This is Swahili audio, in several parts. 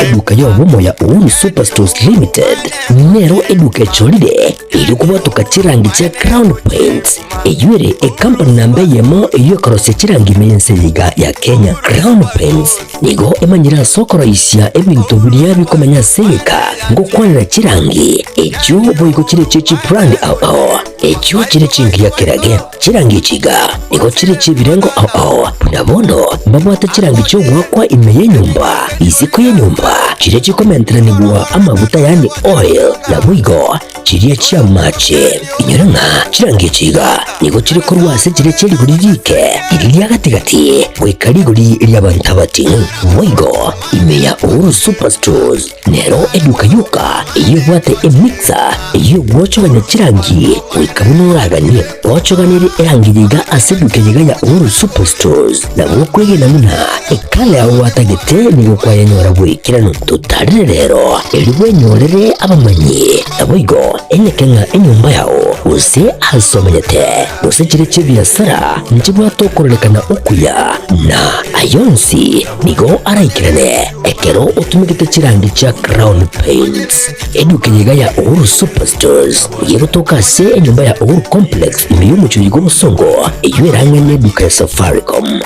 Eduka yo bomo ya Uhuru Superstores Limited nero eduka cholide ili kubatuka chirangi cha Crown Paints eyure company nambe yemo iyo korose chirangi mense yiga ya Kenya. Crown Paints nigo emanyira soko raisia ebintu buriya bikomanya seka ngo kwanira chirangi ejo boyiko chire chichi brand ao ejo chire chingi ya kirage chirangi chiga nigo chire chibirengo ao ndabono mbabwata chirangi cyo gwakwa imeye nyumba iziko ye nyumba chire chikomentera nigwa amavuta yani oil na bwigo chiriya chia mache inyoranga chirangi chiga nigo chire korwase chire chiri guririke iriya gatigati wekari guri iriya bantabati bwigo imeya Uhuru Superstores nero eduka yuka iyo bwate emixer iyo gwochoganya chirangi wikabunuraganye gwochoganire erangiriga aseduke yiga ya Uhuru Superstores na bwokwege namuna ekale aho watagete nigo kwa yanyora bwikirano tutarire rero eliwe nyorere abamanyi na bwigo Ekeonga enyumba yao use asomanyete use chire chibiasara njibwa tokorelekana ukuya na ayonsi nigo araikirane ekero utumikite chirangi cha Crown Paints eduka yiga ya Uhuru Superstores yero toka se enyumba ya Uhuru Complex imiyumucho yigo musongo eyuerangwe neduka ya Safaricom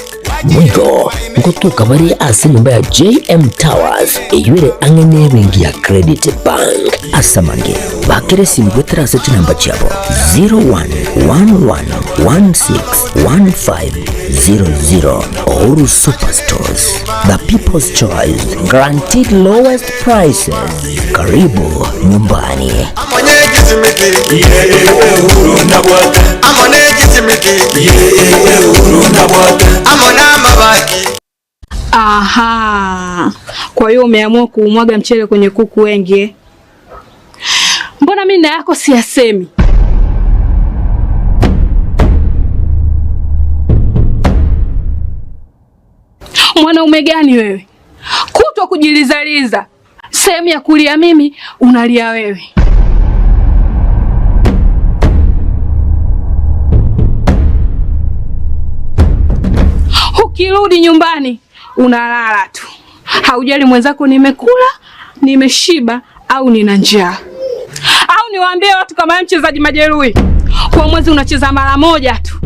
mwigo ngotuka bari ase nyumba ya JM Towers eyuere angene bengi ya Credit Bank asamange bakere simgwe terase chinamba chabo 0111161500 Uhuru Superstores, the people's choice, guaranteed lowest prices. Karibu nyumbani. Aha, kwa hiyo umeamua kuumwaga mchele kwenye kuku wengi. Mbona mimi na yako siyasemi? Mwanaume gani wewe? Kutwa kujilizaliza. Sehemu ya kulia mimi, unalia wewe. Ukirudi nyumbani, unalala tu. Haujali mwenzako nimekula, nimeshiba au nina njaa. Au niwaambie watu kama mchezaji majeruhi. Kwa mwezi unacheza mara moja tu.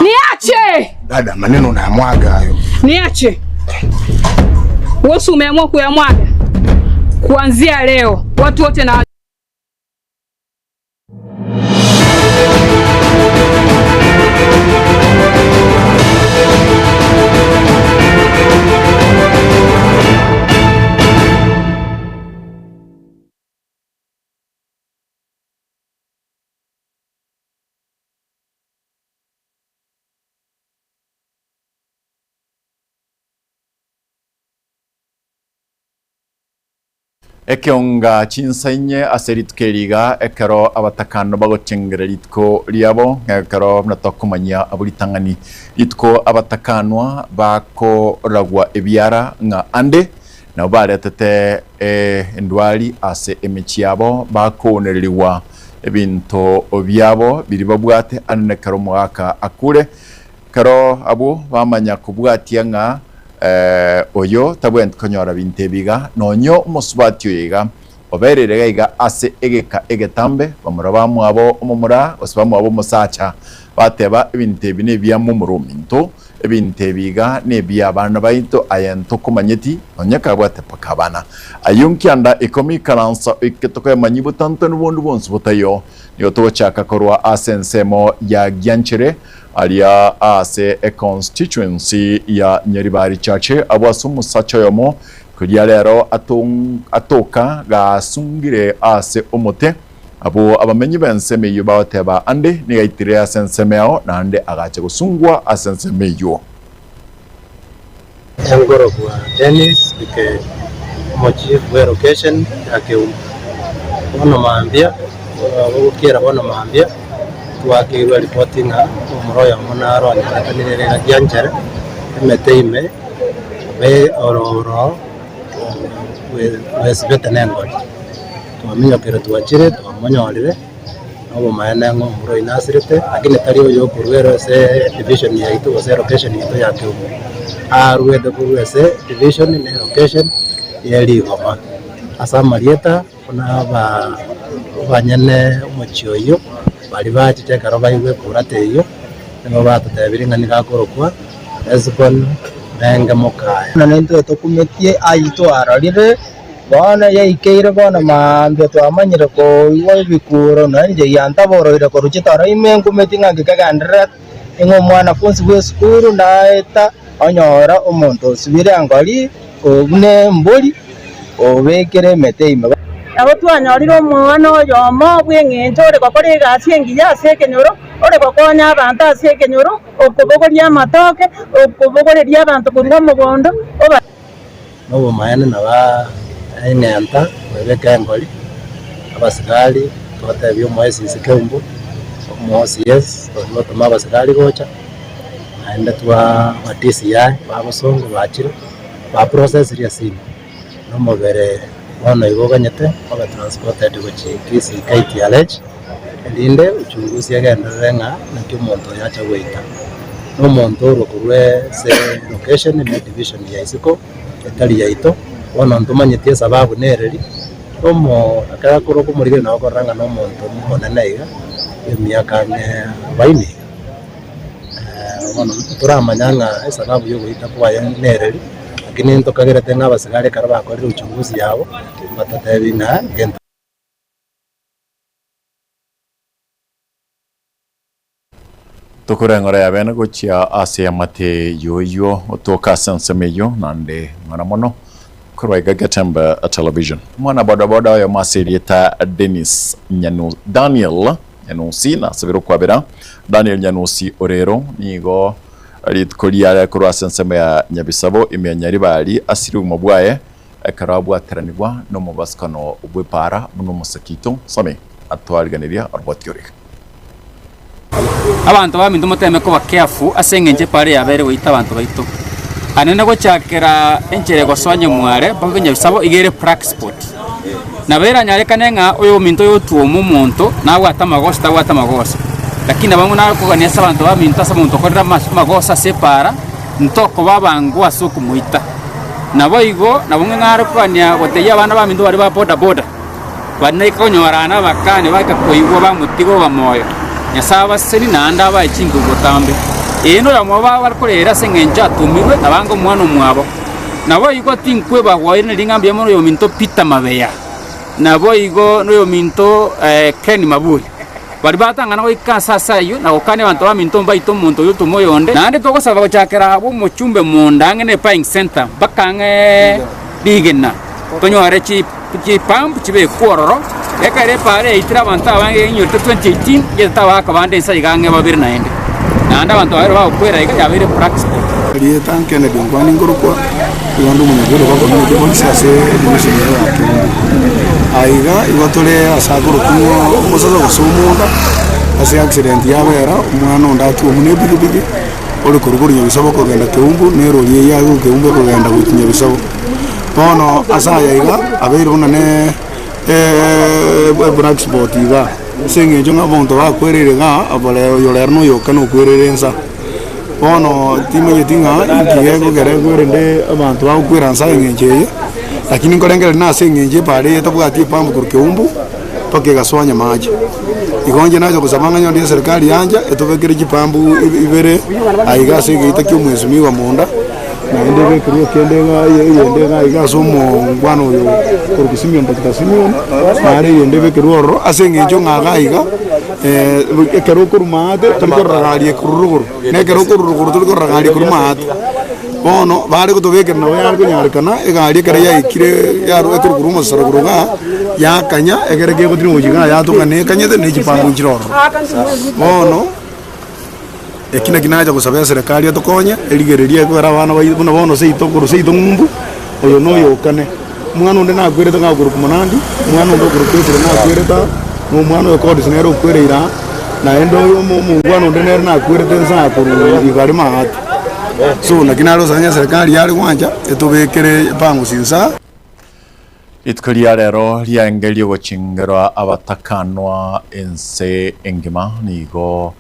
Niache! Dada, maneno unayamwaga hayo. Niache. Wewe umeamua kuyamwaga. Kuanzia leo watu wote na Ekeonga Chinsa Inye aseritweriga ekero abatakano bagocengera litko liabo ekero natokumanya aburitangani litko abatakanwa bakoragwa ebyara nga ande na baretete endwali ase emechiabo bakonererwa ebinto byabo biribabwate anekero mwaka akure karo abo bamanya kubwatia nga oyo tabwent konyora bintebiga nonyo umusubati yiga obererega yiga ase egeka egetambe bamurabamu abo umumura osbamu abo musacha bateba ibintebi ne bya mumuruminto ebintebiga ne bya abana bayito ayento kumanyeti onyaka bwate pakabana ayunkyanda ekomikanansa iketoko manyibu tanto n'ubundi bonse butayo niyo tochaka korwa asensemo ya Gyanchere alia ase a constituency ya Nyaribari chache abwasumu sachoyomo kulia lero atoka gasungire ase omote abo abamenyi benseme yubateba ande nigaitire asensemeo na ande agache gusungwa asensemeyo Engoro kwa Dennis bike mochief wa location yake ono maambia ukira ono maambia twakirwa reporting umuroya munaro akanirere na Gyanchere emeteime be ororo we sibeta nengo twamenya kero twachire twamanyolire nobo maene ng'omuro inasirete lakini tari oyo kurwero se division ya itu se location itu ya Kiumbu arwede kurwe se division ne location ya Ligoma asa marieta kuna banyene umuchioyo bali bachitekaro baigwe kurate iyo nibo batutebiringani gakorokwa esipon benga mokaya na nento tokumetie aito ararire bona yaikeire bona mambio twamanyire ko iwo bikuro nanje yantaboroire ko ruchitara imengu metinga ngikagandira ingo mwana funsi we skuru ndaeta onyora omuntu sibire angoli obune mboli obekere meteime abo twanyorire omwana oyo omo bweng'encho ore gokora egasi engiya ase ekenyoro ore gokonya abantu ase ekenyoro okobogoria amatoke okobogoreria abantu koruga omogondo nobo maene naba eng'enta webeka engoli abasigari twatebia omoesisi Kiumbu omo-OCS totuma abasigari gocha naende twa DCI babosongo bachire baprocessirie simu nomobere bono igo ganyete bagatransported gochi Kisii KTLH elinde uchunguzi agenderere ng'a naki omonto yacha goita n'omonto orokorwe se location ne division ya isiko etari yaito bono ntomanyetie sababu nereri omo akakoro komorire nago koranga n'omonto monene iga emiaka baini bono turamanya ng'a sababu yo goita kwaye nereri lakini ntokagerete n'abasigari kara bakorire uchunguzi yabo batatebi ng'a gento tukurengora ya bene gochia ase amate yoyo otoka sensemeyo nande ngana mono kurwaiga Getembe Television mwana boda yo masirieta Daniel Nyanusi na severo kwabera Daniel Nyanusi orero nigo ritkolia kurwa senseme ya Nyabisabo imyanyari bali asiri umobwaye akarabwa teranirwa no mubaskano ubwepara muno musakito same atwariganiria arbotiorika abantu bamindu muteme ko bakefu aseng'enche pare yabere goita abantu baito anene gochakera enchere gosonye mware bako Nyabisabo igere prac sport na bera nyare kanenga oyo minto yo tuo mumonto nawe atamagosta watamagosa lakini abangu na ko gania abantu baminto asa muntu korera magosa separa ntoko babangu asuku muita nabo igo nabo ngara kwanya goteya abana baminto bari ba boda bane konyorana bakane bakakoigwa bamutigo bamoyo nyasaba seni nanda ba ichingo gotambe eno ya mwa barakorera seng'enja tumirwe nabango mwana mwabo nabo igo tinkwe bagwaire ringambye mono yo minto Peter Mabeya nabo igo no yo minto Ken Maburi bari batangana ko ikasa sayo na okane bantu ba minto mbaito muntu yo tumoyonde nande tokosaba gochakera abo mochumbe mondange ne paying center bakange digena tonyore chi pump chibe kororo ekare pare itira banta bange inyorte 2018 yetawa kabande sa igange babir naende nanda bantu bari ba kwera iga yabire practice Rieta nkene dungwani ngorokwa yondo munyagoro bako no polisi ase division ya Kiumbu aiga igotore asagoro kuno musaza gusumunda ase accident yabera umwana ondatu omune bigibigi ori koruguru Nyabisabo kogenda Kiumbu nerori yago Kiumbu kogenda gutinya Nyabisabo bono asaya iga abere bunane black spot iga seng'encho ng'abonto bakwerere ng'a abole yolerno yokano kwerere nsa bono timenyeti ng'a ikiye kogere kwerende abantu bakwera nsa eng'enche lakini nkorengere nase eng'enche pare tobwati pambu kuru Kiumbu pake gaswanya maji igonje nacho kusabanga nyondi serikali yanja etobekere chipambu ibere aiga segita kyo mwezumi wa monda naende bekiriyo kendenga yendenga igasomo ngwano yo korukisimiyo ndakitasimyo mare yende bekiroro aseng'encho ng'aga iga ekero kurumate tulikoragarie kuruguru nekero kuruguru tulikoragarie kurumate bono bari kutobekera nawe yari kunyarikana egari kare yaikire yaro ekuruguru musaraguruga yakanya egere ke gutiri mujiga yatungane kanyete n'ekipambu nkiroro bono ekina kinaja kusabya serikali atokonye eligereria kwera abana bayibuna bono seito ngumbu oyo noyo kane mwana onde nakwirete ngaguru kumunandi mwana onde kurukesire nakwireta no mwana oyo coordinator okwereira na endo oyo mwana onde nere nakwirete nsa kuru igari mahati so nakinalo sanya serikali yali kwanja etobekere pangu sinsa Itkuria rero riangerio gochingero abatakanwa ense engima nigo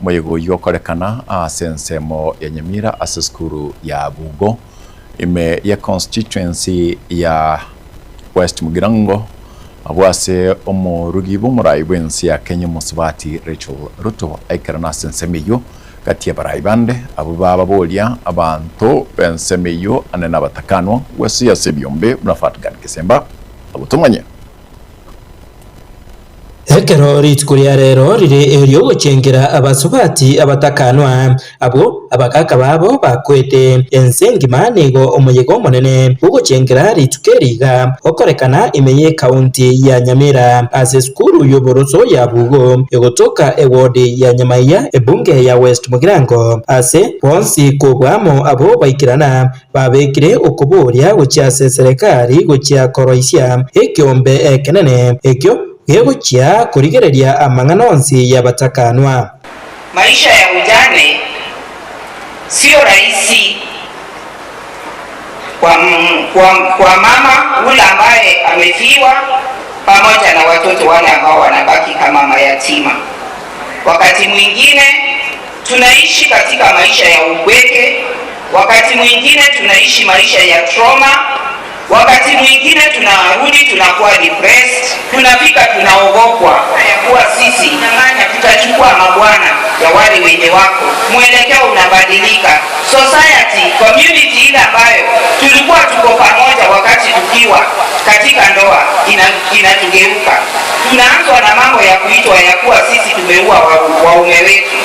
moyego yokorekana asensemo ya Nyamira aseskuru ya Bugo ime ya constituency ya West Mugirango abwase omurugi bumurai bwensi ya Kenya Musubati Rachel Ruto aikarana sensemeyo kati ya baraibande abo baba bolia abantu bensemeyo anena batakanwa wesi ya sebyombe munafatgan kisemba abutumanye Ekero ritkuria rero riri eryo gochengera abasubati abatakanwa abo abakaka babo bakwete ensengima nigo omuyego monene ugochengera ritukeriga okorekana imeye county ya Nyamira ase skuru yoboroso ya Bugo yogotoka ewodi ya Nyamaiya ebunge ya West Mugirango ase bonsi kobwamo abo baikirana babekire okuboria gochiase serikali gochia koroisia ekiombe ekenene ekyo yegochia kurigereria amanganonsi ya batakanwa. Maisha ya ujane sio rahisi kwa mama ule ambaye amefiwa pamoja na watoto wale ambao wanabaki kama mayatima. Wakati mwingine tunaishi katika maisha ya upweke, wakati mwingine tunaishi maisha ya trauma, wakati mwingine tunarudi tunakuwa depressed, tunafika tunaogopwa ya kuwa sisi na tutachukua mabwana ya wale wenye wako. Mwelekeo unabadilika. Society, community ile ambayo tulikuwa tuko pamoja wakati tukiwa katika ndoa inatugeuka. Tunaanzwa na mambo ya kuitwa ya kuwa sisi tumeua waume wetu.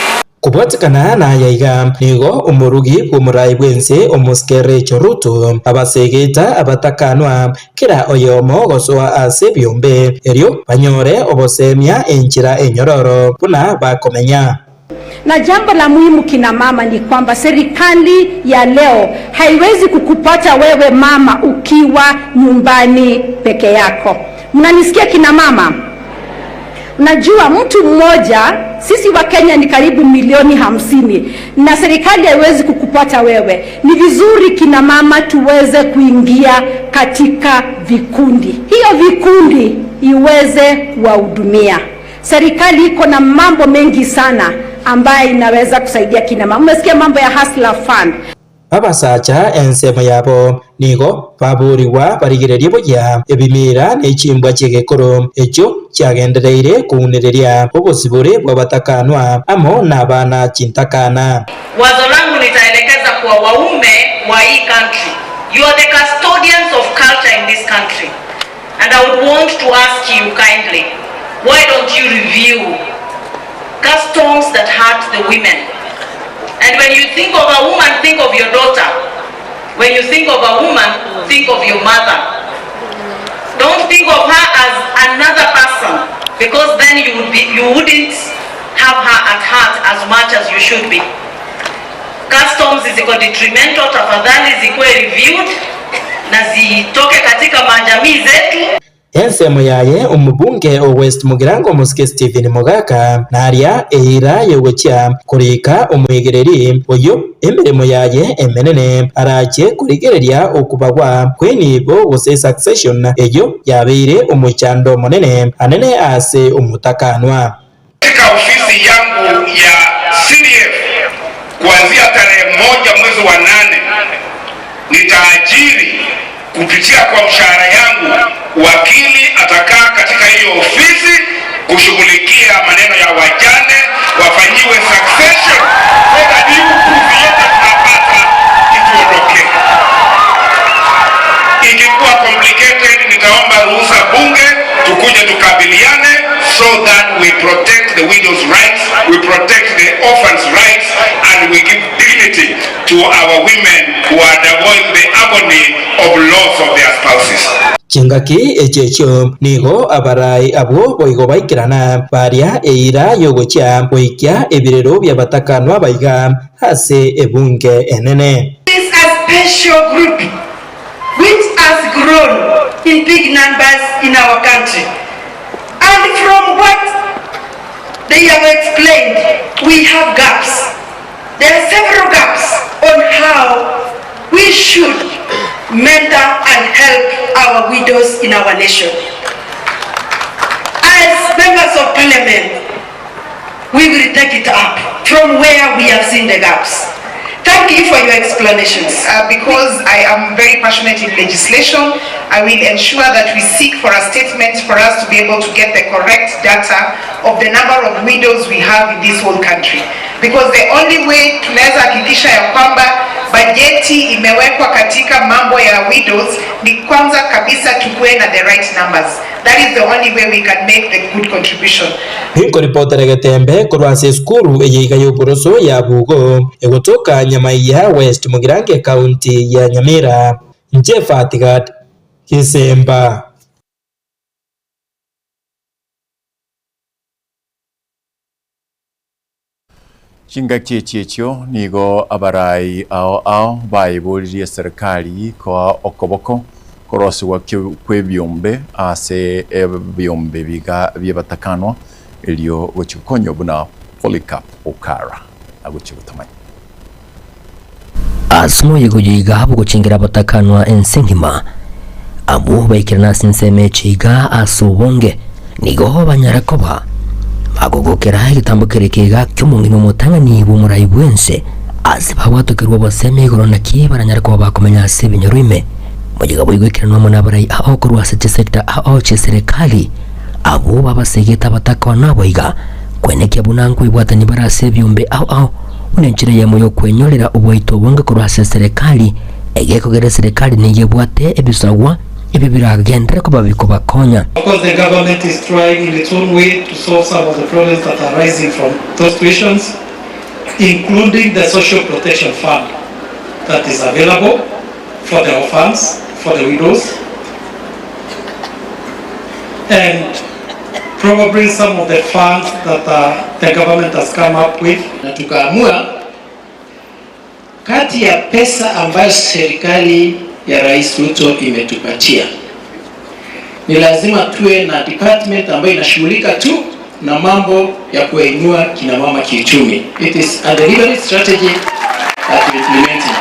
Kubwatikana na yaiga nigo umurugi bumurai bwense omuskere choruto abasegeta abatakanwa kira oyomo goswa ase byombe eryo banyore obosemia enchira enyororo buna bakomenya. Na jambo la muhimu kina mama ni kwamba serikali ya leo haiwezi kukupata wewe mama ukiwa nyumbani peke yako. Mnanisikia kina mama? Unajua mtu mmoja, sisi wa Kenya ni karibu milioni 50 na serikali haiwezi kukupata wewe. Ni vizuri kina mama tuweze kuingia katika vikundi. Hiyo vikundi iweze kuwahudumia. Serikali iko na mambo mengi sana ambaye inaweza kusaidia kina mama. Umesikia mambo ya Hustler Fund. Abasacha ensemo yabo nigo baburiwa barigereria boya ebimira nechimbwa chegekoro echo chagendereire kuunereria obosibore bwabatakanwa amo na bana chintakana. Wazo langu nitaelekeza kwa waume wa hii country. You are the custodians of culture in this country, and I would want to ask you kindly, why don't you review customs that hurt the women? And when you think of a woman, think of your daughter. When you think of a woman, think of your mother. Don't think of her as another person, because then you wouldn't have her at heart as much as you should be. Customs ziko detrimental, tafadhali zikuwe reviewed na zitoke katika majamii zetu. Ensemo yaye omubunge o West Mugirango Muske Stephen Mogaka naria eira yogochia kurika omwegereri oyo emirimo yaye emenene arache kurigereria okubagwa kwenibo gose succession eyo yabeire omuchando monene anene ase omutakanwa. Katika ofisi yangu ya CDF kuanzia tarehe 1 mwezi wa 8 nitaajiri kupitia kwa mshahara yangu wakili atakaa katika hiyo ofisi kushughulikia maneno ya wajane wafanyiwe succession so that hiyo kuzi yote tunapata ituondoke. Ikikuwa complicated nitaomba ruhusa bunge tukuje tukabiliane so that we protect the widow's rights, we protect the orphan's rights, and we give dignity to our women who are undergoing the agony of loss of their spouses. Chingaki echecho nigo abarai abo boigo baikirana baria eira yogochia boikia ebirero byabatakanwa baiga hase ebunge enene. This is a special group which has grown in big numbers in our country. And from what they have explained, we have gaps. There are several gaps on how we should mentor and help our widows in our nation. As members of parliament, we will take it up from where we have seen the gaps. Thank you for your explanations. Because I am very passionate in legislation, I will ensure that we seek for a statement for us to be able to get the correct data of the number of widows we have in this whole country. Because the only way tunaweza hakikisha ya kwamba bajeti imewekwa katika mambo ya widows ni kwanza kabisa tukuwe na the right numbers. That is the only way we can make the good contribution. Hinko ripota Getembe kurwase skuru eyiga y'uboroso ya Bugo egotoka Nyamira West Mugirange County ya Nyamira Njefatigat Kisemba. Chingaki chicho nigo abarai ao baiburirie serikali kwa okoboko korosi wa kwebyombe ase ebyombe biga byabatakanwa elio gochikonyo buna Polycarp Okara aguchibutamanya asmo yiga habu guchingira abatakanwa ensengima abo baikirana sinseme chiga asubonge nigo banyarakoba bagogokera igitambo kerekega cy'umungino mutangani bumurayi bwense azibawatokirwa boseme gorona ki baranyarako bakomenya sebinyarwime mugigabo yigwekiranwa munabarayi aho kurwasa sector aho serikali abo babasegeta batakwa naboiga kweneke bunangu ibwatani barase byumbe aho unenchire ya moyo kwenyolera ubwaito bonga kurwasa serikali egekogera serikali niyebwate ebisagwa ibibiragendera ko babiko bakonya. Of course, the government is trying in its own way to solve some of the problems that are rising from those situations, including the social protection fund that is available for the orphans, for the widows, and probably some of the funds that the government has come up with. Na tukaamua kati ya pesa ambayo serikali ya Rais Ruto imetupatia ni lazima tuwe na department ambayo inashughulika tu na mambo ya kuinua kina mama kiuchumi. It is a deliberate strategy that we implementing.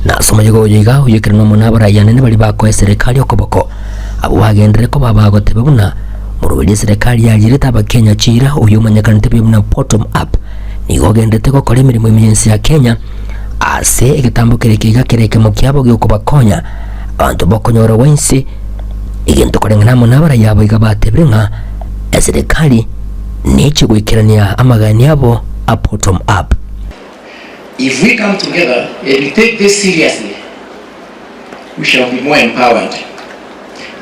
Na somajigo yiga uyikirano munabara yanene bali bako serikali okoboko abo bagendere ko babagotebe buna murubiri serikali yagirita abakenya chira uyu manyakanite buna bottom up nigo gendete ko kole mirimo y'imyensi ya Kenya ase igitambo kerekega kereke mu kyabo gyo kubakonya abantu bakonyora wensi igento korengana munabara yabo igabatebrenga serikali nichi gwikirania amagani yabo a bottom up. If we come together and we take this seriously, we shall be more empowered.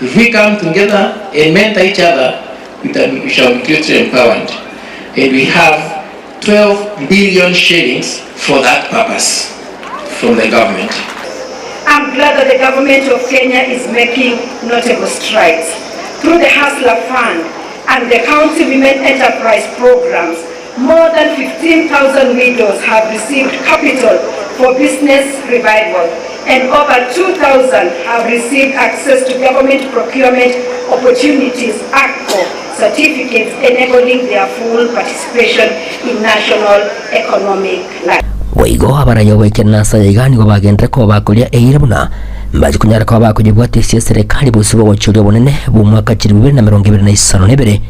If we come together and mentor each other, we shall be greatly empowered. And we have 12 billion shillings for that purpose from the government. I'm glad that the government of Kenya is making notable strides. Through the Hustler Fund and the County Women Enterprise programs, more than 15,000 widows have received capital for business revival, and over 2,000 have received access to government procurement opportunities, ACO certificates enabling their full participation in national economic life. Waigo abarayo wekena sayigani go bagendere ko bakulia eirabuna mbaje kunyara ko bakujibwate serikali busubo bochuri bonene bumwaka 2025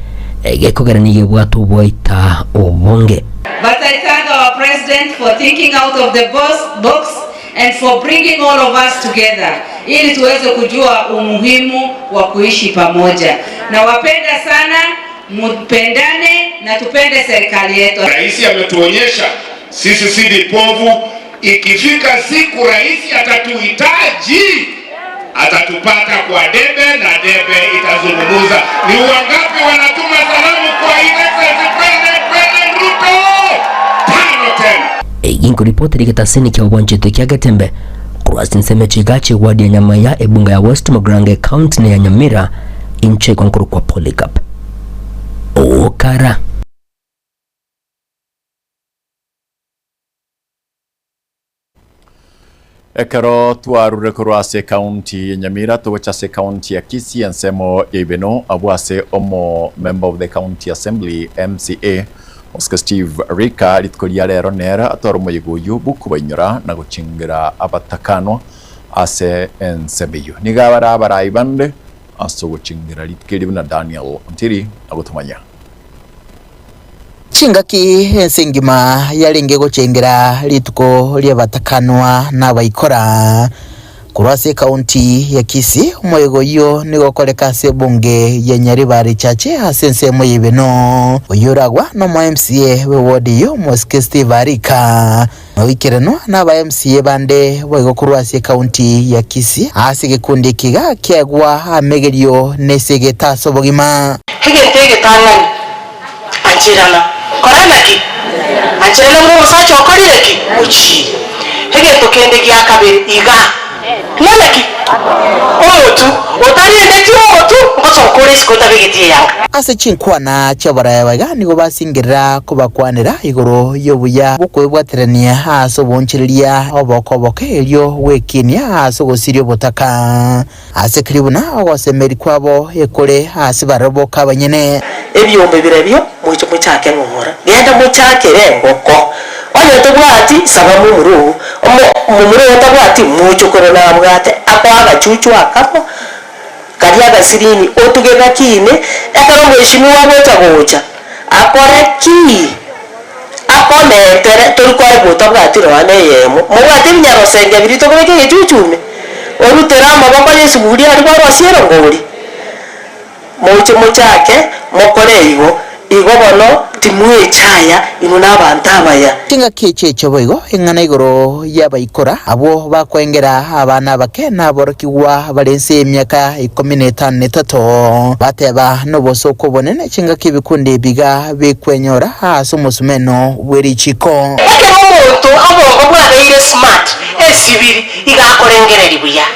egekogeraniye bwatu bwaita obonge. But I thank our president for thinking out of the box and for bringing all of us together ili tuweze kujua umuhimu wa kuishi pamoja. Na wapenda sana, mpendane na tupende serikali yetu. Rais ametuonyesha sisi si vipofu, ikifika siku rais atatuhitaji atatupata kwa debe na debe itazungumuza. Ni wangapi wanatuma salamu kwa President Ruto? Tano tena. Inko ripoti likitasini kia ubonchete kia Getembe kurwasi nseme chigachi wadi ya Nyamaya ebunga ya West Mugirange County na ya Nyamira inche kwa nkuru kwa Polycarp Okara. Ekero tuarure kurwase county Nyamira tuwachase county ya Kisii ensemo ibeno abwase omo member of the county assembly MCA Oscar Steve Rika litkolia lero nera atoro moyiguyu buku banyura na guchingira abatakanwa ase ensebeyo nigabara baraibande asogocingira litkeri na Daniel Ntiri agotumanya chingaki ensengima yalenge gochengera lituko lya batakanwa n'abayikora kurwase kaunti ya Kisii umuyego yo nigokoreka se bunge ya Nyaribari chache hasense moyibeno oyuragwa no MCA we wodi yo Moske Steve Arika noikerenwa n'aba MCA bande boyego kurwase kaunti ya Kisii asige kundi kiga kyagwa amegerio nesege taso bogima hegentege tangani anchirana koranaki anchirana mu sacho korireki uchi hegento kende gya kabiri iga nalaki omutu otariende ti omutu ngoso kolesi kotabegetie yanga ase chinkwana chabarayabaga nigo basingirira kubakwanira igoro yobuya bukwebwaterania aso bonchiriria obokoboke elyo wekinia aso gosirio butaka ase kribuna ogosemeri kwabo ekore ase barobo kabanyene ebyombe birebyo mucho muchake ngora genda muchake rengoko onye tobwati sababu muru omumuru otabwati mucho korona bwate akwaga chuchu akapo kariaga sirini otugega kine ekaro mweshimiwa bocha akoreki akonetere turikwaye botabwati rwane yemo mubwati binyarosenge birito kubeke chuchume orutera amaboko yesuburi ari barwasiero ngori mucho muchake mokoreigo igobono timwe chaya inuna bantabaya tinga kichecho boigo engana igoro yabayikora abo bakwengera abana bakena borokiwa balense emyaka 13 bateba nobosoko bonene kinga kibikundi biga bikwenyora aso musumeno werichiko omuntu abongo bwabeire smart esibiri igakorengereri buya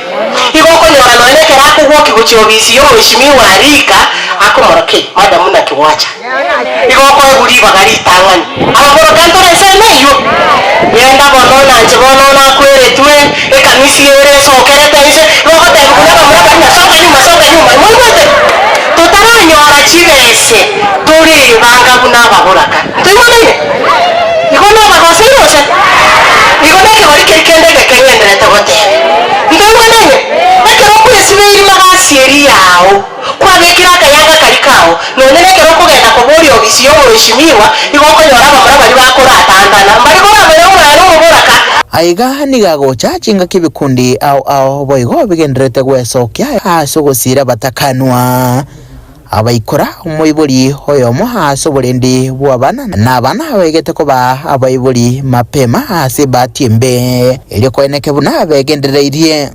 igokonyora none kerakugwo kigochobisi yo mweshimiwa Arika akomoroke madamu na kiwacha igoko guri bagari tangani abagoro kantore semeyo yenda bonona nchebono na kweretwe ekamisi yore sokerete ise goko te kuna mura na soka nyuma mwete tutaranyora chibese turi banga kuna bagoraka tuyone igona bagosirose igona ke bari kende kegendere togote ndongone ekero kwesibiri magasieri yao kwabekira kayanga karikao none nekero kugenda kuburi obisiyo mweshimiwa igokonyora abamara bari bakora atandana mbari kora mbere umwana umuburaka aiga nigagocha chinga kibikundi au boigo bigenderete gwesokya asogosira batakanwa abayikora umuyiburi hoyomo hasoborendi bwabana nabana abegete koba abayiburi mapema hasi batimbe ile koeneke buna begendereirie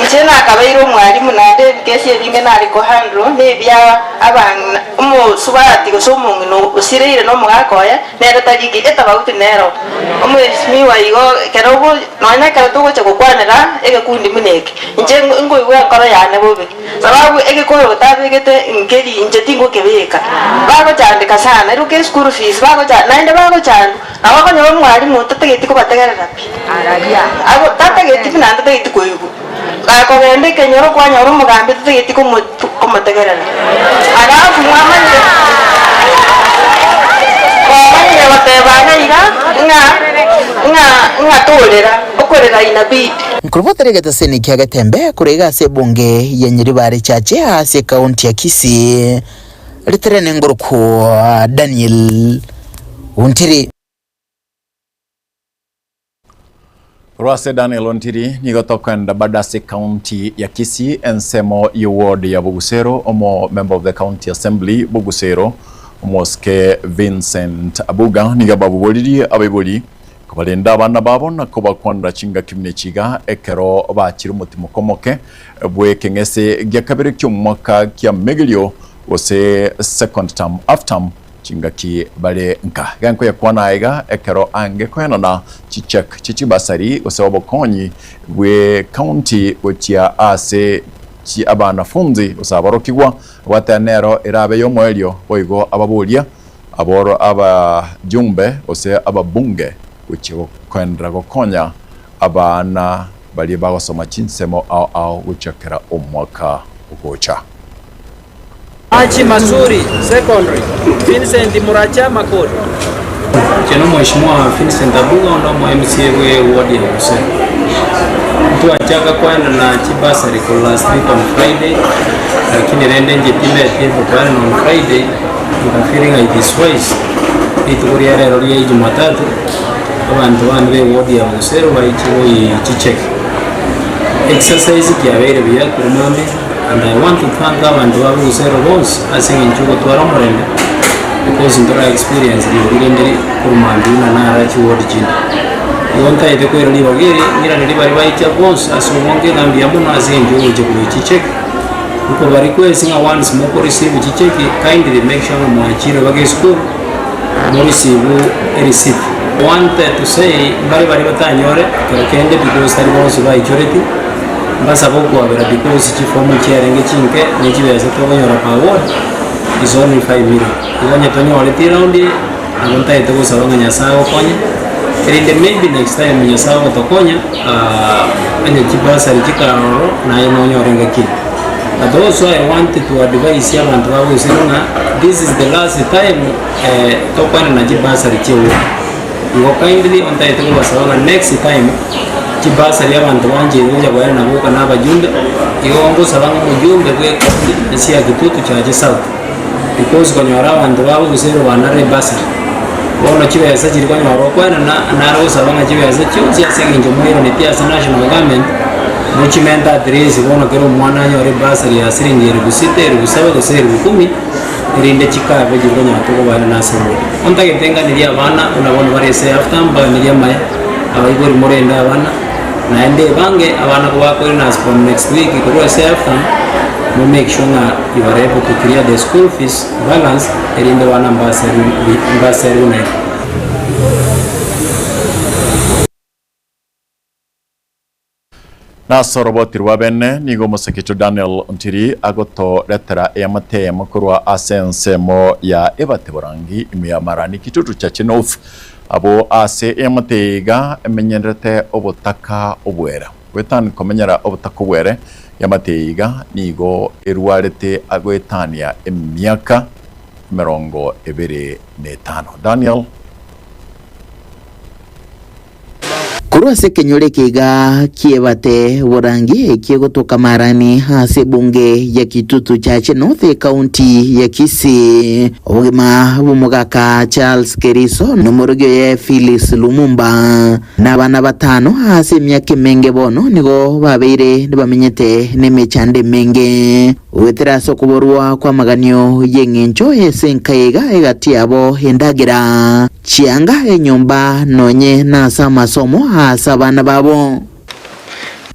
Njena akabairo mwalimu nande bikesi ebinge nariko handro nebya abana umusubati gosomungu no usirire no mugakoya nero tagiki etabauti nero umwesimiwa igo kerogo nanya kerogo chakukwanira egekundi muneke nje ngo iwe akora yane bobe sababu egekoro tabegete ngeli nje tingo kebeka bago cyandika sana iruke school fees bago cyane nande bago cyane abako nyo mwalimu tategeti ko bategerera aragia abo tategeti binanda tategeti ko yugo akogende kenyoro kwanyoro mugambe tutegeti kumutegerera arafu mwamanye batebana ira nga tolera okorera inabidi Nkuruboterega seni kya Getembe kurega se bunge ya Nyaribari chache hasi kaunti ya Kisii literene ngoruko Daniel Ntiri Rwase Daniel Ntiri nigotokanda badase county ya Kisii ensemo ward ya Bugusero omo member of the county assembly Bugusero Moske Vincent Abuga nigababuboliri abayiboli kubalenda abana babo nakoba kwandra chinga kimne chiga ekero bakira umutima komoke bwekengese gya kabiri cy'umwaka kya megelio wose second term after chinga ki bale nka ganko yakwana aiga ekero ange koyanana chichek chichibasari wose wabokonyi bwe county otia ase chi abana funzi usabarokigwa watanero irabe yo mwelio boigo ababulia aboro aba jumbe ose ababunge uchigo kwendra gokonya abana bali bagosoma chinsemo au uchakera umwaka ukocha Achi Masuri secondary Vincent Muracha Makori Jeno Mheshimiwa Vincent Abuga ndo MCA we ward ya Bugusero tuachaka kwenda na chibasari kwa last week on Friday, lakini rende njitime tiempo kwenda on Friday, I'm feeling like this ways. Itukuria rero ya Jumatatu, abantu bandi wodi ya Musero baichiwo ichicheke. Exercise kiabere bya kurumame, and I want to thank abantu ba Musero boss asenginchuko twara murende, because ndora experience dirende kurumande na rachi wodi jina. Yonta ite kwero ni bagere ngira ni bari baicha boss asubonge ngambia muno asenjo uje kuchicheke. Uko bari kwesi nga once moko receive chicheke, kindly make sure mwachiro bage school mo receive a receipt. Wanted to say bari batanyore kende because tari boss by charity basa boko abera because chifomu chiarenge chinke nechibeza to banyora power is only 5 million. Ibonye tonyore tiraundi agonta ite gusaba nyasago konye erinde maybe next time nyasago tokonya anye chibasa chikaro na inonyore ngaki. But also I wanted to advise abantu babusirona, this is the last time tokwana na chibasa chiwo. You kindly on time to basaba next time chibasa abantu banje nja kwa na boka na bajumbe igongo sabanga mujumbe kwe isi ya kitutu cha South, because konyora abantu babusiro banare basa bona chibesa chiri konyora kwana na ro sabanga chibesa chiuzi asenginje mwiro ni pia national government muchimenta address bona kero mwana nyore basa ya siringere busite busaba gusere 10 irinde chikabe jibonya to bana nasemo onta getenga ni ya bana unabona bare se after mba ni ya maya abayigori murenda abana naende bange abana ko bakore nas from next week ko se after we make sure na you are able to clear the school fees balance irinde bana mbasari na nasoroboti rwabene nigo musekecho Daniel Ontiri agoto letera ya mate makurwa asensemo ya ebateburangi imiyamarani kitutu cha Chinof abo ase yamatega emenyerete obutaka obwera wetani komenyera obutaka obwere yamatega nigo erwarete agwetania emyaka 25. Daniel kurwase kenyole kiga kiebate burangi kiegotoka marani hase bunge ya kitutu chache North County ya Kisii ogima bumugaka Charles Keriso nomorogyo ya Phyllis Lumumba na bana batano hase myake menge bono nigo babeire nibamenyete nemechande menge weteraso kuborwa kwa maganyo yengencho esenkaiga egati abo endagira chianga enyomba nonye na samasomo hasa bana babo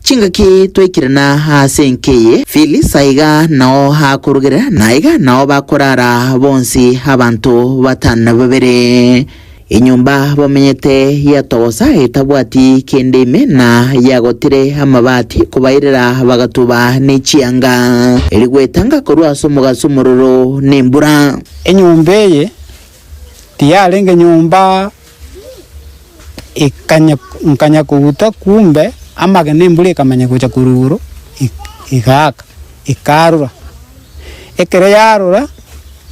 chingaki twekirana hasenkeye Phyllis aiga nao hakurugera naiga nao bakorara bonsi abantu batana babere inyumba bamenyete yatosa etabwati kendeme na yagotire amabati kubairira bagatuba n'echianga eligwetanga korwaso mugasumururo nembura enyumbeye tiyalenge nyumba ikanya kuuta kumbe amaga nembure kamanya kucha kururo ikaka ikarura ekere yarura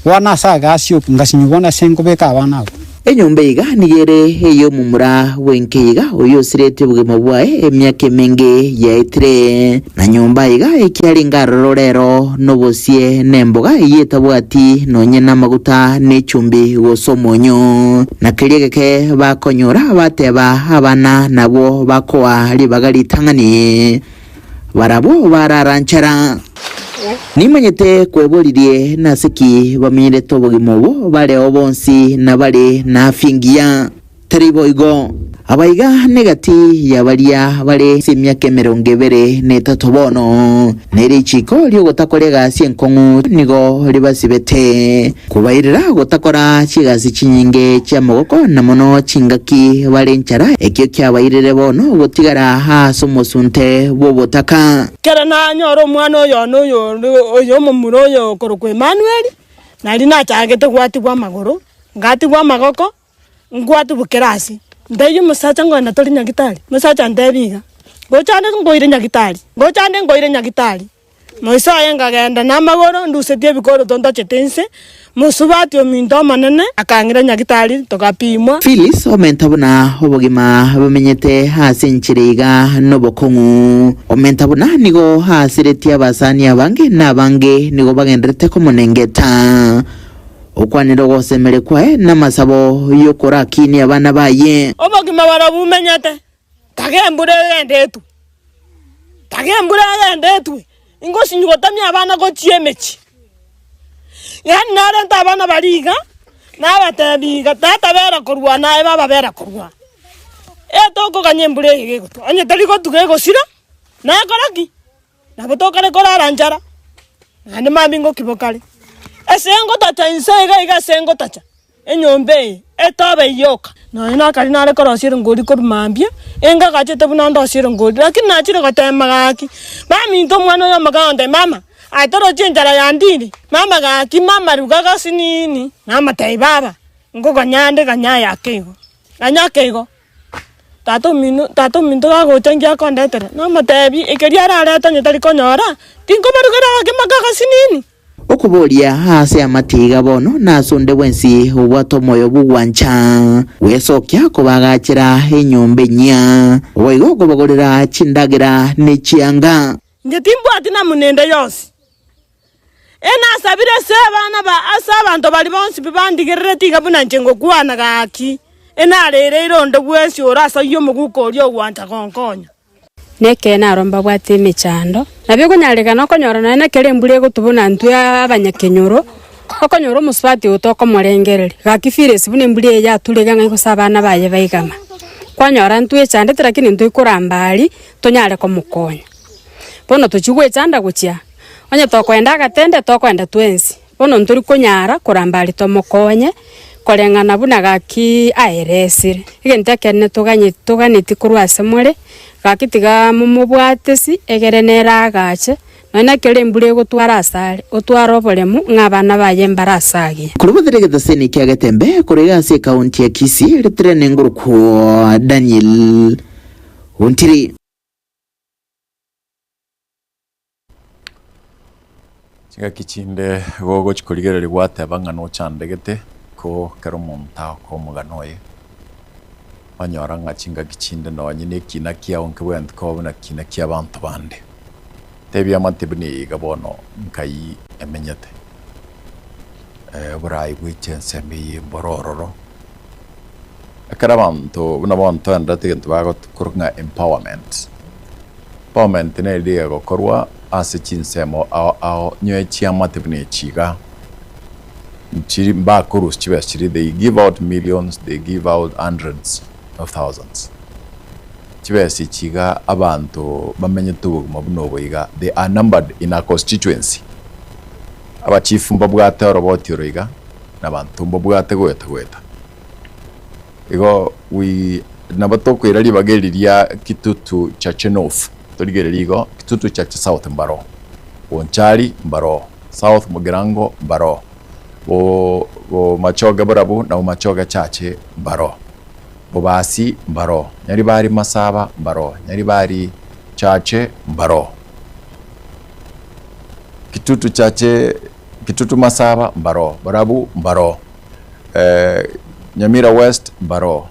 wana saga asyo ngasinyubona senkobeka abana enyumba iga nigere eyo mumura wenkeiga oyo sirete bugema bwae emyake menge yaitire na nyumba iga ekiari ngarorero nobosie nemboga yetabwati nonye na maguta nechumbi gosomonyo na kiriegeke bakonyora bateba abana nabo bakoa libagari tangani barabo bararanchara nimanyete kweboririe nasiki bamenyere tobogimobo bare obonsi na bare na fingia teribo igo abaiga negati yabaria bare semyake 23 bono neri chiko lyo gotakorega sienkongu nigo libasibete kubairira gotakora chigasi chinyinge cha mogoko na mono chingaki bare nchara ekyo kyabairire bono gotigara ha somosunte bobotaka kera na nyoro mwana oyo mumuro oyo korokwe Emmanuel nari nachagete gwati gwa magoro ngati gwa magoko ngwatu bukerasi ndayo musacha ngona tori nyagitari musacha ndebiga gochande ngoire nyagitari Moisa yenga genda na magoro ndusetie bikoro tonta chetense musubati ominto manene akangira nyagitari tokapimwa. Phyllis omentabuna obogima bamenyete hase nchiriga nobokongu omentabuna nigo hasiretia basani abange nabange nigo bagendrete komunengeta okwanira gosemere kwae namasabo yokora kini abana baye obogima barabumenyete tagembure gendetu ingo sinyugotamya abana gochiemechi yani narenta abana bariga nabatebiga tatabera korwa nae bababera korwa etoko kanyembure igegoto onye tariko tugegosira nakoraki nabotokare korara njara ande mambingo kibokare esengo tacha insega iga sengo tacha enyombe etobe yoka na ina kali nare korosire ngori korumambia enga gachete buna ndosire ngori lakini nachire gatema gaki mami ndo mwana ya maganda mama aitoro chenjara ya ndini mama gaki mama rugaga sinini mama tai baba ngo ganyande ganyaya kego ganyakego tato minto gago tengia kondetere mama tebi ekeria rara tanye tari konyora tinko marugara gakimagaga sinini okuboria hase amatiga bono nasonde bwensi obwato moyo bugwancha wesokia kubagachira enyombe nya oigo kubagorera chindagira nechianga ngetimbu atina munende yose ena sabire sebana ba asabantu bali bonsi bibandigirire tiga buna njengo kwana gaki ena rere irondo bwesi orasa yo muguko ryo gwanta konkonya neke na romba bwate michando nabyo kunyareka no konyora na kere mbure gutubuna ntu abanyakenyoro okonyoro muswati utoko morengereri gakifire sibune mbure ya turega ngai kusabana baye baigama kwanyora ntu echande lakini ntu ikurambali tonyare ko mukonya bono tuchigwe chanda guchia onye tokwenda gatende tokwenda twensi bono nturi kunyara kurambali to mukonye korengana buna gaki aeresire igente kenne tuganiti kurwase muri gakitiga mumubwatesi egerenera agache nona kere mbure gutwara asare utwara oboremu ng'abana baye mbarasagi kurubudire gedaseni kya Getembe kurega se county ya Kisii retrene nguruko Daniel Untiri Chinga kichinde gogo chikuligere ligwate bangano chandegete ko karumunta ko muganoye banyora nga chinga kichinde no nyine kina kia onke went ko na kina kia bantu bande tebi amantibni gabono nkai emenyete burai gwichense mi borororo akarabantu buna bantu andate ntubago kurunga empowerment ne dia go korwa ase chinsemo ao nyoe chiamatibni chiga chiri ba kurus chiba chiri they give out millions, they give out hundreds of thousands chiba si chiga abantu bamenye tubu mabuno boiga they are numbered in a constituency aba chief mbabwate roboti roiga nabantu mbabwate gweta igo we nabato kwirari bageriria kitutu cha Chenof torigererigo kitutu cha South Mbaro Onchari Mbaro South Mugirango Mbaro o machoga barabu na machoga chache Mbaro bobasi Mbaro nyari bari Masaba Mbaro nyari bari chache Mbaro kitutu chache kitutu Masaba Mbaro barabu Mbaro Nyamira West Mbaro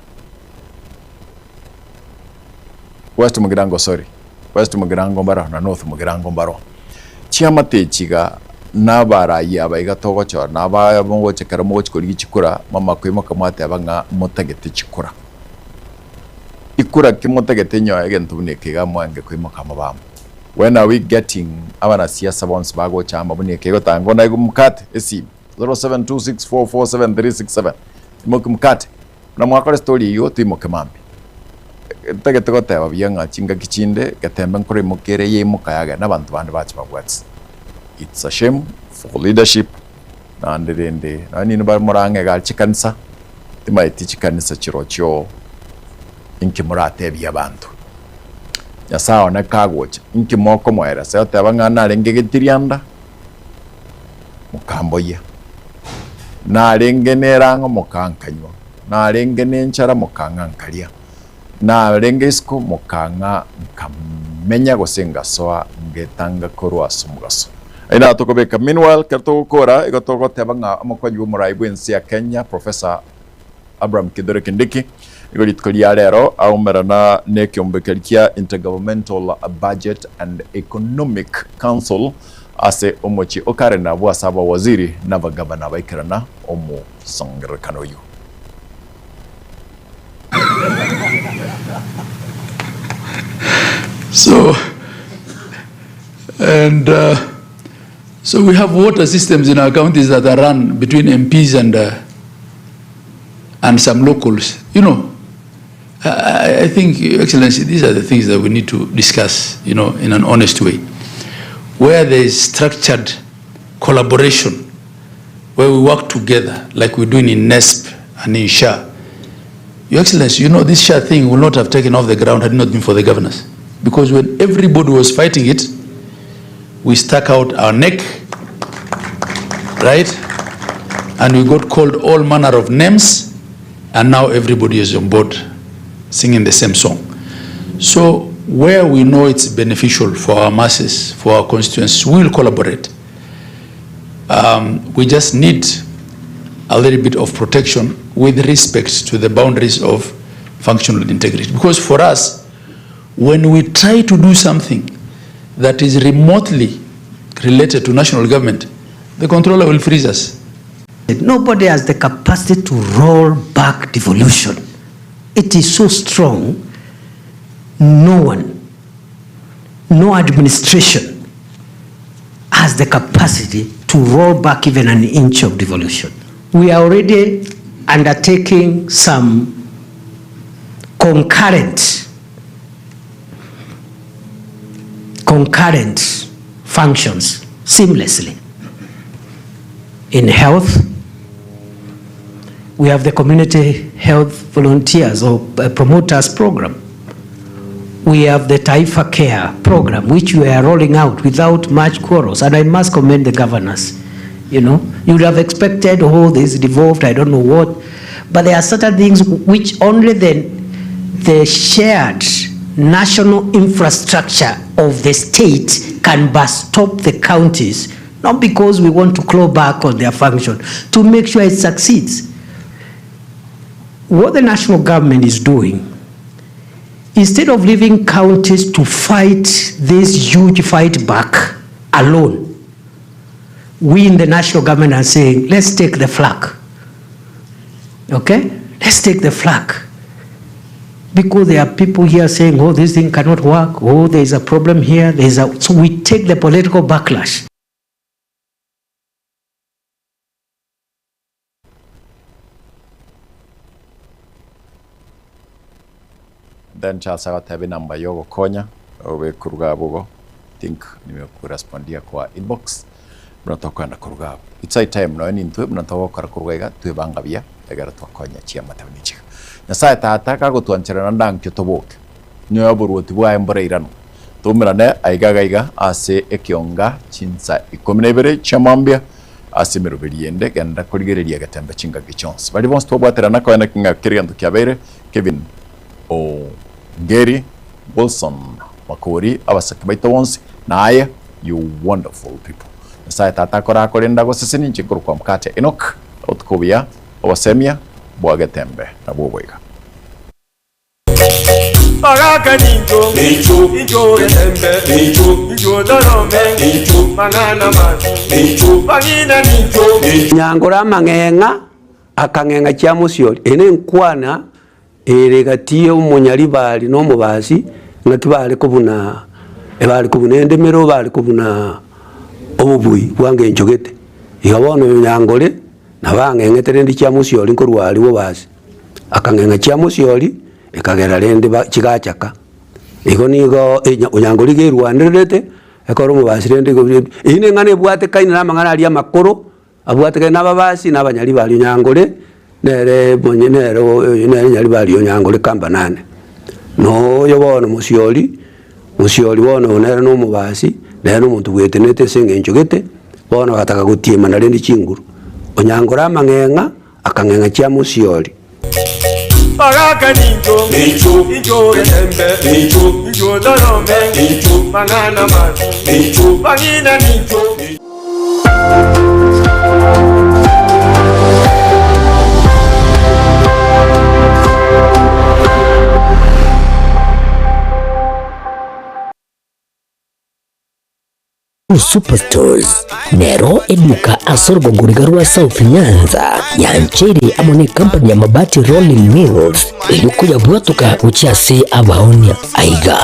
West Mugirango West Mugirango Mbaro na North Mugirango Mbaro chiamate chiga nabara yaba igatogo cyo naba bongo chekara mo chikori chikura mama kwimo kamate abanga motagete chikura ikura kimotagete nyo agento buneke gamwange kwimo kamabamba when are we getting abana siasa bonse bago chamba buneke go tango na Mkate esi 0726447367 Mkate na mwakore story yo timo kamambi tagete go taba byanga chinga kichinde Getembe nkore mukere ye mukayaga nabantu bande bachi bagwatsi. It's a shame for leadership na ndirende na nini ba murange ga chikanisa timaiti chikanisa chirocho inki murate by'abantu yasawa na kagwocha inki moko moera se tabanga na rengegitirianda mukamboya na rengenera ngo mukankanywa na rengenenchara mukangankalia na rengesko mukanga menya gusinga soa ngetanga korwa sumugaso ina tukobeka meanwhile kerto gukora igotogoteba nga amakwanyi b'umurayi bw'ensi ya Kenya Professor Abraham Kidore Kindiki igoritoria rero aumerana n'ekyombekeri kya Intergovernmental Budget and Economic Council ase omochi okarena bwasaba waziri n'abagabana baikirana omu songerekano yu. So we have water systems in our counties that are run between MPs and some locals. You know, I think, Your Excellency, these are the things that we need to discuss, you know, in an honest way, where there is structured collaboration, where we work together, like we're doing in NESP and in SHA. Your Excellency, you know, this SHA thing will not have taken off the ground had it not been for the governors. Because when everybody was fighting it, we stuck out our neck, right? And we got called all manner of names, and now everybody is on board singing the same song. So where we know it's beneficial for our masses, for our constituents, we'll collaborate. We just need a little bit of protection with respect to the boundaries of functional integrity. Because for us, when we try to do something that is remotely related to national government, the controller will freeze us. Nobody has the capacity to roll back devolution. It is so strong, no one, no administration has the capacity to roll back even an inch of devolution. We are already undertaking some concurrent functions seamlessly. In health, we have the community health volunteers or promoters program. We have the Taifa Care program, which we are rolling out without much quarrels. And I must commend the governors. You know, you would have expected, oh, this is devolved, I don't know what. But there are certain things which only the shared national infrastructure of the state can stop the counties, not because we want to claw back on their function, to make sure it succeeds. What the national government is doing, instead of leaving counties to fight this huge fight back alone, we in the national government are saying, let's take the flag. Okay? Let's take the flag. Because there are people here saying, oh, this thing cannot work, oh, there's a problem here, so we take the political backlash. Then Charles Agatabe namba yogo konya owe kuruga bugo think nimekuraspondia kwa inbox mnatoka na kuruga it's a time no ni ntwe mnatoka kuruga iga twebanga bia egara twakonya chia matabinichi na saa tata kagutwanchira na ndangyo toboke nyo buruti bwa mbere irano tumirane aigaga ase Ekeonga Chinsa 12 chamambia ase merubiriende genda kurigereria Getembe chinga gichons bali bonse tobwatera na kwa kinga kirigandu kyabere Kevin Ngeri Wilson Makori abasaki baito once naye you wonderful people sai tata kora korenda go seseni nchikuru kwa Mkate Enock otkobia owasemia bwa Getembe na bwobwega Baraka ninjo ninjo Getembe ninjo dorome mangana mazi bangina ninjo nyangora mangenga akangenga kya musioli ene nkwana eregatiye umunyali bali no mubasi ngakibale kubuna ebali kubuna endemero bali kubuna obubui bwange njogete igabona nyangole nabangengetere ndi kya musioli nkorwali bo basi akangenga kya musioli ekagera lende kigachaka iko nigo unyangoli ge rwanderete ekoro mubasi lende ine ngane bwate kaina mangana ali amakoro abwate kaina babasi nabanyali bali nyangole nere bonye nere nyali bali nyangole kamba nane no yobona musioli bona nere no mubasi nere umuntu bwetenete senge njogete bona bataka gutima nalende chinguru onyangora mangenga akangenga kya musioli Baraka ninjo ninjo Getembe ninjo Dorome mangana mati bangina ninjo. Superstores nero eduka asorgo gurigarua South Nyanza ya nchiri amone company ya mabati Rolling Mills ilikuya bwatuka uchiase abaonia aiga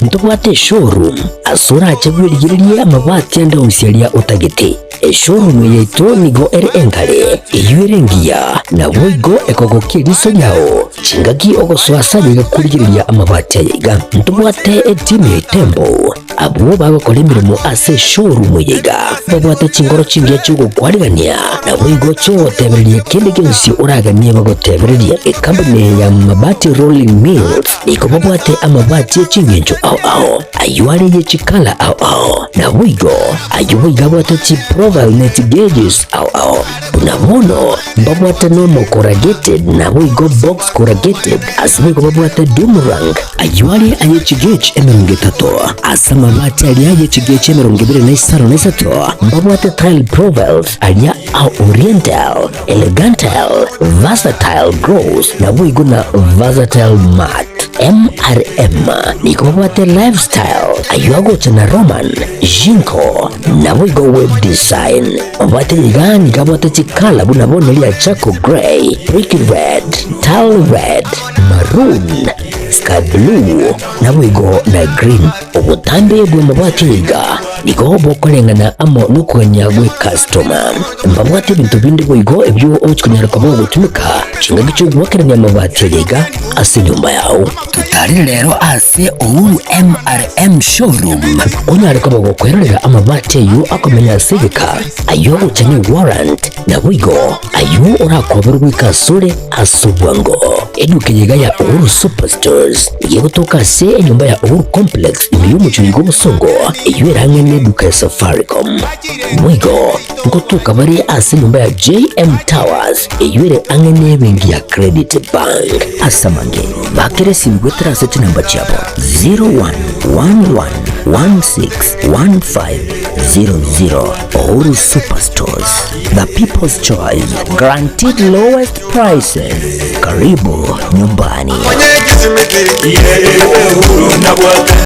ntobwate showroom asura achagwirigiria amabati anda usialia utagete showroom yetu nigo enkale iyurengia na woigo ekogokie riso yao chingaki ogoswasa yiga kurigiria amabati yiga ntobwate etime tembo abo bagakora imirimo ase showroom yiga babwate chingoro chingia chugo kwarigania na woigo cho tebereria kende gensi uraganie bagotebereria company ya mabati Rolling Mills niko babwate amabati chingenjo ao ayuari ye chikala ao na wigo ayuiga bwate chi profile net gauges ao unamono babwate normal corrugated na wigo box corrugated asimigo babwate boomerang ayuari aye chigage emerungetato asama bati aye chigage emerungibire na isaro na isato babwate tile profiles alia au oriental elegantal versatile gross na wigo na versatile matte MRM niko babwate lifestyle ayuago chana Roman Jinko na wigo web design babwate yigani kabwate chikala bunabone lia chako gray brick red tile red maroon sky blue na wigo na green ubutambe bwe mabwate yiga niko bokolengana amo nukonyagwe customer mbabwate bintu bindi wigo ebyo ochikunyara kabo gutumika chinga gicho gwakeranya mabwate yiga ase nyumba yao tutari rero ase Uhuru MRM showroom onyare kabo gukwerera amabwate yu akomenya sivika ayo uchanye warrant na wigo ayo urakoberwa ikasure asubwango eduke yiga ya Uhuru Superstores yegutoka se nyumba ya Uhuru Complex imiyumu chuigo musongo iyo irangene duka ya Safaricom wigo ngotuka bari ase nyumba ya JM Towers iyo ire angene bengi ya Credit Bank asamange bakere simgwetra seti namba chabo 0111161500 Uhuru Superstores, the people's choice, guaranteed lowest prices. Karibu nyumbani.